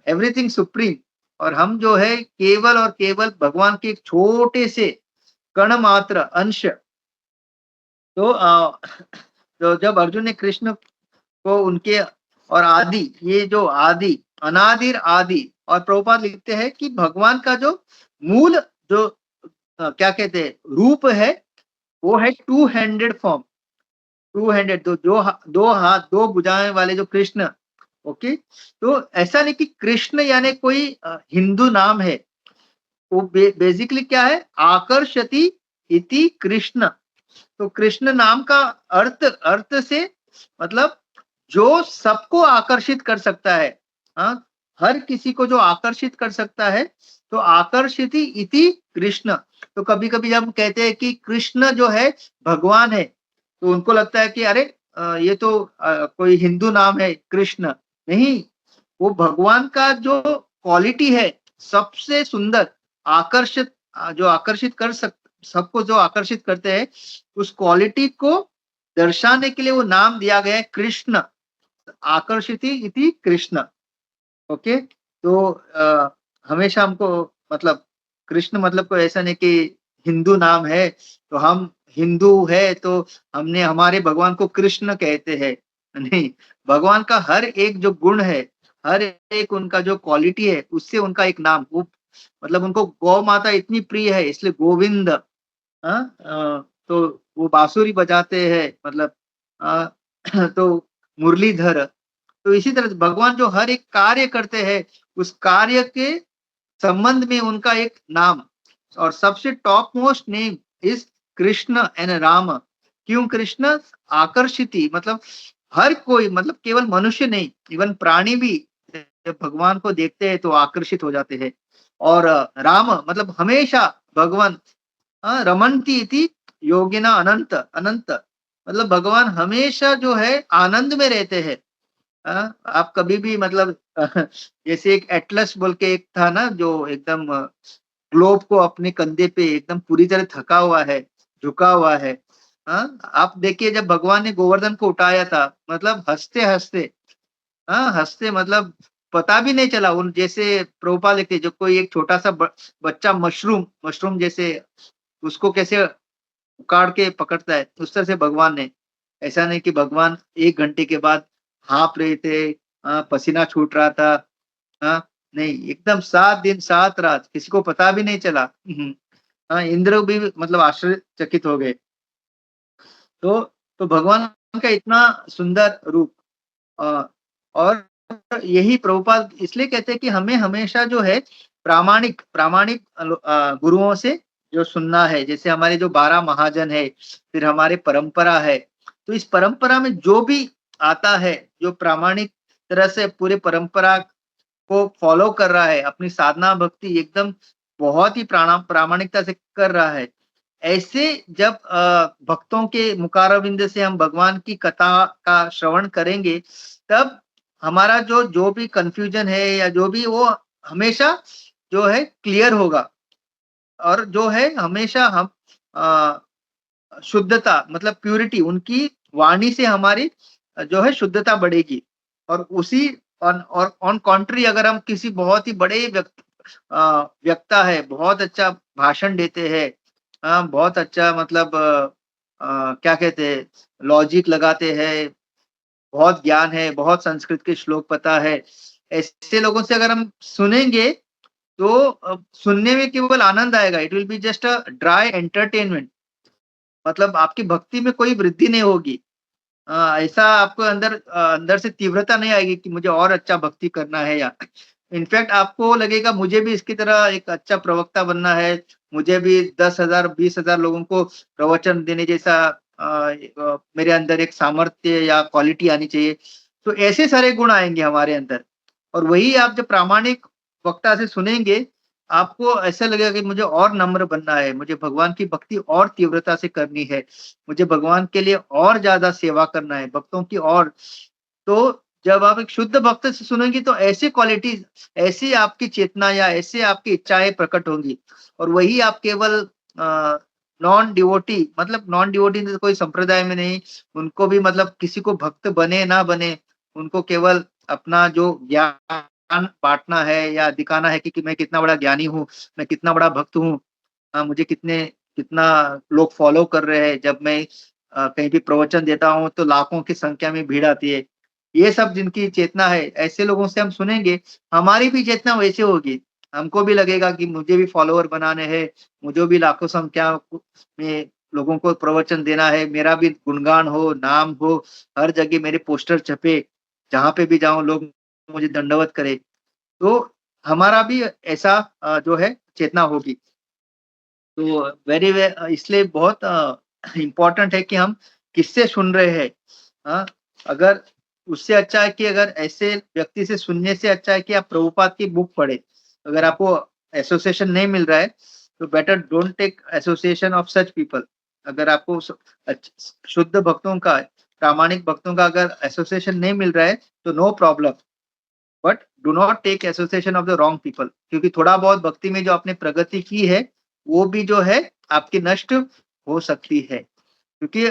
everything supreme. और हम जो है केवल और केवल भगवान के एक छोटे से कण मात्र अंश। तो तो जब अर्जुन ने कृष्ण को उनके और आदि, ये जो आदि, अनादिर आदि, और प्रभुपाद लिखते हैं कि भगवान का जो मूल जो क्या कहते हैं रूप है, वो है two handed form. Two handed, दो हाथ दो भुजाएं वाले जो कृष्ण। ओके, तो ऐसा नहीं कि कृष्ण यानी कोई हिंदू नाम है। वो बेसिकली क्या है, आकर्षति इति कृष्ण। तो कृष्ण नाम का अर्थ, अर्थ से मतलब जो सबको आकर्षित कर सकता है। हाँ, हर किसी को जो आकर्षित कर सकता है, तो आकर्षिति इति कृष्ण। तो कभी कभी जब हम कहते हैं कि कृष्ण जो है भगवान है, तो उनको लगता है कि अरे ये तो कोई हिंदू नाम है कृष्ण। नहीं, वो भगवान का जो क्वालिटी है सबसे सुंदर, आकर्षित, जो आकर्षित कर सबको जो आकर्षित करते हैं, उस क्वालिटी को दर्शाने के लिए वो नाम दिया गया है कृष्ण, आकर्षिति इति कृष्ण। ओके, तो हमेशा हमको मतलब कृष्ण मतलब कोई ऐसा नहीं कि हिंदू नाम है तो हम हिंदू है तो हमने हमारे भगवान को कृष्ण कहते हैं। नहीं, भगवान का हर एक जो गुण है, हर एक उनका जो क्वालिटी है, उससे उनका एक नाम, वो मतलब उनको गौ माता इतनी प्रिय है इसलिए गोविंद। हाँ, तो वो बांसुरी बजाते हैं मतलब तो मुरलीधर। तो इसी तरह से भगवान जो हर एक कार्य करते हैं, उस कार्य के संबंध में उनका एक नाम, और सबसे top most name is Krishna and Ram. क्यों कृष्ण? आकर्षिति मतलब हर कोई, मतलब केवल मनुष्य नहीं, इवन प्राणी भी जब भगवान को देखते हैं तो आकर्षित हो जाते हैं। और राम मतलब हमेशा भगवान, रमन्ति इति योगिना अनंत, अनंत मतलब भगवान हमेशा जो है आनंद में रहते हैं। आप कभी भी मतलब जैसे एक एटलस बोल के एक था ना, जो एकदम ग्लोब को अपने कंधे पे एकदम पूरी तरह थका हुआ है, झुका हुआ है। आप देखिए जब भगवान ने गोवर्धन को उठाया था, मतलब हंसते हंसते, हंसते मतलब पता भी नहीं चला। उन जैसे प्रभुपाद लिखते जो कोई एक छोटा सा बच्चा मशरूम, मशरूम जैसे उसको कैसे उखाड़ के पकड़ता है, उस तरह से भगवान ने। ऐसा नहीं कि भगवान 1 घंटे के बाद हाँफ रहे थे, पसीना छूट रहा था। नहीं, एकदम 7 दिन 7 रात किसी को पता भी नहीं चला। इंद्र भी मतलब आश्चर्यचकित हो गए। तो भगवान का इतना सुंदर रूप। अ, और यही प्रभुपाद इसलिए कहते हैं कि हमें हमेशा जो है प्रामाणिक प्रामाणिक गुरुओं से जो सुनना है। जैसे हमारे जो 12 महाजन है, फिर हमारे परंपरा है, तो इस परंपरा में जो भी आता है, जो प्रामाणिक तरह से पूरे परंपरा को फॉलो कर रहा है, अपनी साधना भक्ति एकदम बहुत ही प्रामाणिकता से कर रहा है, ऐसे जब भक्तों के मुखारविंद से हम भगवान की कथा का श्रवण करेंगे, तब हमारा जो भी कंफ्यूजन है या जो भी, वो हमेशा जो है क्लियर होगा। और जो है हमेशा हम अ, शुद्धता मतलब प्यूरिटी, उनकी वाणी से हमारी जो है शुद्धता बढ़ेगी। और उसी ऑन कॉन्ट्री अगर हम किसी बहुत ही बड़े व्यक्ता है, बहुत अच्छा भाषण देते हैं, बहुत अच्छा मतलब क्या कहते हैं, लॉजिक लगाते हैं, बहुत ज्ञान है, बहुत संस्कृत के श्लोक पता है, ऐसे लोगों से अगर हम सुनेंगे तो सुनने में केवल आनंद आएगा। It will be just a dry entertainment, मतलब आपकी भक्ति में कोई वृद्धि नहीं होगी। ऐसा आपको अंदर से तीव्रता नहीं आएगी कि मुझे और अच्छा भक्ति करना है। या इनफैक्ट आपको लगेगा मुझे भी इसकी तरह एक अच्छा प्रवक्ता बनना है, मुझे भी 10,000 20,000 लोगों को प्रवचन देने जैसा मेरे अंदर एक सामर्थ्य या क्वालिटी आनी चाहिए। तो ऐसे सारे गुण आएंगे हमारे अंदर, और वही आप जब प्रामाणिक वक्ता से सुनेंगे, आपको ऐसा लगेगा कि मुझे और नम्र बनना है, मुझे भगवान की भक्ति और तीव्रता से करनी है, मुझे भगवान के लिए और ज्यादा सेवा करना है, भक्तों की। और तो जब आप एक शुद्ध भक्त से सुनेंगे तो ऐसी क्वालिटी, ऐसी आपकी चेतना या ऐसे आपकी इच्छाएं प्रकट होंगी, और वही आप केवल नॉन डिवोटी, मतलब नॉन डिवोटी कोई संप्रदाय में नहीं, उनको भी मतलब किसी को भक्त बने ना बने, उनको केवल अपना जो ज्ञान बांटना है या दिखाना है कि मैं कितना बड़ा ज्ञानी हूँ, मैं कितना बड़ा भक्त हूँ, मुझे कितना लोग फॉलो कर रहे हैं। जब मैं कहीं भी प्रवचन देता हूँ तो लाखों की संख्या में भीड़ आती है। ये सब जिनकी चेतना है, ऐसे लोगों से हम सुनेंगे, हमारी भी चेतना वैसे होगी। हमको भी लगेगा कि मुझे भी फॉलोवर बनाने हैं, मुझे भी लाखों संख्या में लोगों को प्रवचन देना है, मेरा भी गुणगान हो, नाम हो, हर जगह मेरे पोस्टर छपे, जहाँ पे भी जाऊँ लोग मुझे दंडवत करें। तो हमारा भी ऐसा जो है चेतना होगी। तो इसलिए बहुत इम्पोर्टेंट है कि हम किससे सुन रहे हैं। अगर उससे अच्छा है कि अगर ऐसे व्यक्ति से सुनने से अच्छा है कि आप प्रभुपाद की बुक पढ़े। अगर आपको एसोसिएशन नहीं मिल रहा है तो better don't take association of such people. अगर आपको शुद्ध भक्तों का, प्रामाणिक भक्तों का अगर एसोसिएशन नहीं मिल रहा है तो no problem, but do not take association of the wrong people. क्योंकि थोड़ा बहुत भक्ति में जो आपने प्रगति की है वो भी जो है आपकी नष्ट हो सकती है। क्योंकि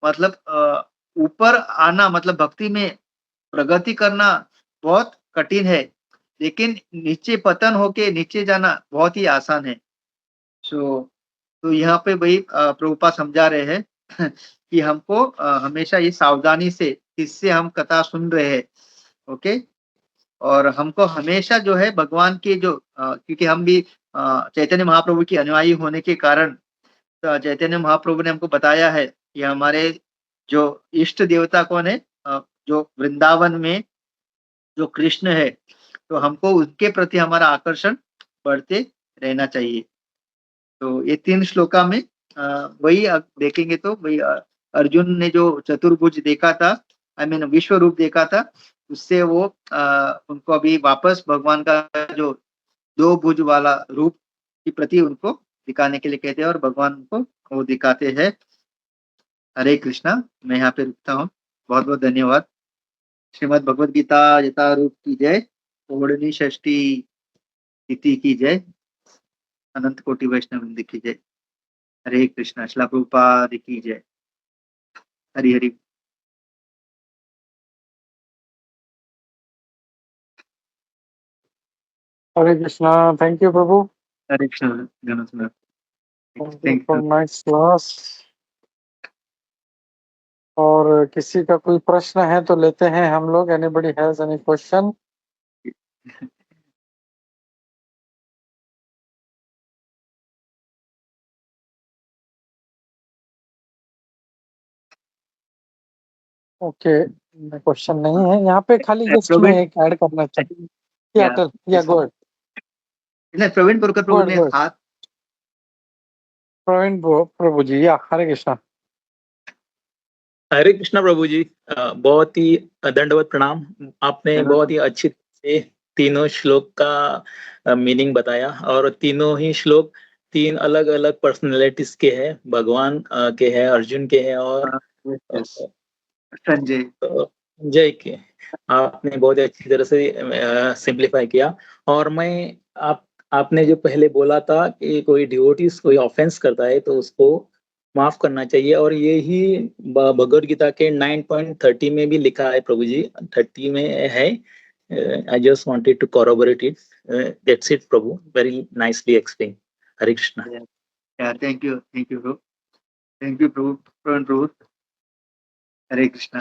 मतलब ऊपर आना, मतलब भक्ति में प्रगति करना बहुत कठिन है, लेकिन नीचे पतन होके नीचे जाना बहुत ही आसान है। सो तो यहाँ पे वही प्रभुपाद समझा रहे हैं कि हमको हमेशा ये सावधानी से किससे हम कथा सुन रहे हैं। ओके। और हमको हमेशा जो है भगवान के जो क्योंकि हम भी चैतन्य महाप्रभु की अनुयायी होने के कारण, तो चैतन्य महाप्रभु ने हमको बताया है कि हमारे जो इष्ट देवता कौन है, जो वृंदावन में जो कृष्ण है, तो हमको उनके प्रति हमारा आकर्षण बढ़ते रहना चाहिए। तो ये 3 श्लोका में वही देखेंगे तो वही अर्जुन ने जो चतुर्भुज देखा था, आई मीन विश्व रूप देखा था, उससे वो उनको अभी वापस भगवान का जो 2 भुज वाला रूप के प्रति उनको दिखाने के लिए कहते हैं और भगवान को वो दिखाते हैं। हरे कृष्णा। मैं यहाँ पे रुकता हूँ। बहुत बहुत धन्यवाद। श्रीमद् भगवद गीता यथारूप की जय। ओढ़नी षष्ठी तिथि की जय। अनंत कोटि वैष्णव वृंद की जय। हरे कृष्णा। श्रील प्रभुपाद की जय। हरि हरि। हरे कृष्णा। थैंक यू प्रभु। हरे कृष्णा। धन्यवाद। Thank you for nice class. और किसी का कोई प्रश्न है तो लेते हैं हम लोग। Anybody has any question? Okay, question नहीं है यहाँ पे। खाली जस्ट मैं एक ऐड करना चाहिए। या गो अहेड। नहीं, प्रवीण पुरकर प्रभु ने हाथ। प्रवीण प्रभु जी, या हरे कृष्णा। हरे कृष्णा प्रभु जी, बहुत ही दंडवत प्रणाम। आपने बहुत ही अच्छी से तीनों श्लोक का मीनिंग बताया और तीनों ही श्लोक 3 अलग अलग पर्सनैलिटीज के हैं, भगवान के हैं, अर्जुन के हैं और संजय के। आपने बहुत अच्छी तरह से सिंप्लीफाई किया। और मैं आपने जो पहले बोला था कि कोई डिवोटीज कोई ऑफेंस करता है तो उसको माफ करना चाहिए, और ये ही भगवद गीता के 9.30 में भी लिखा है प्रभु जी, 30 में है। I just wanted to corroborate it. That's it prabhu, very nicely explain. Hare Krishna. Thank you prabhu. Thank you prabhu. Prabhu Hare Krishna.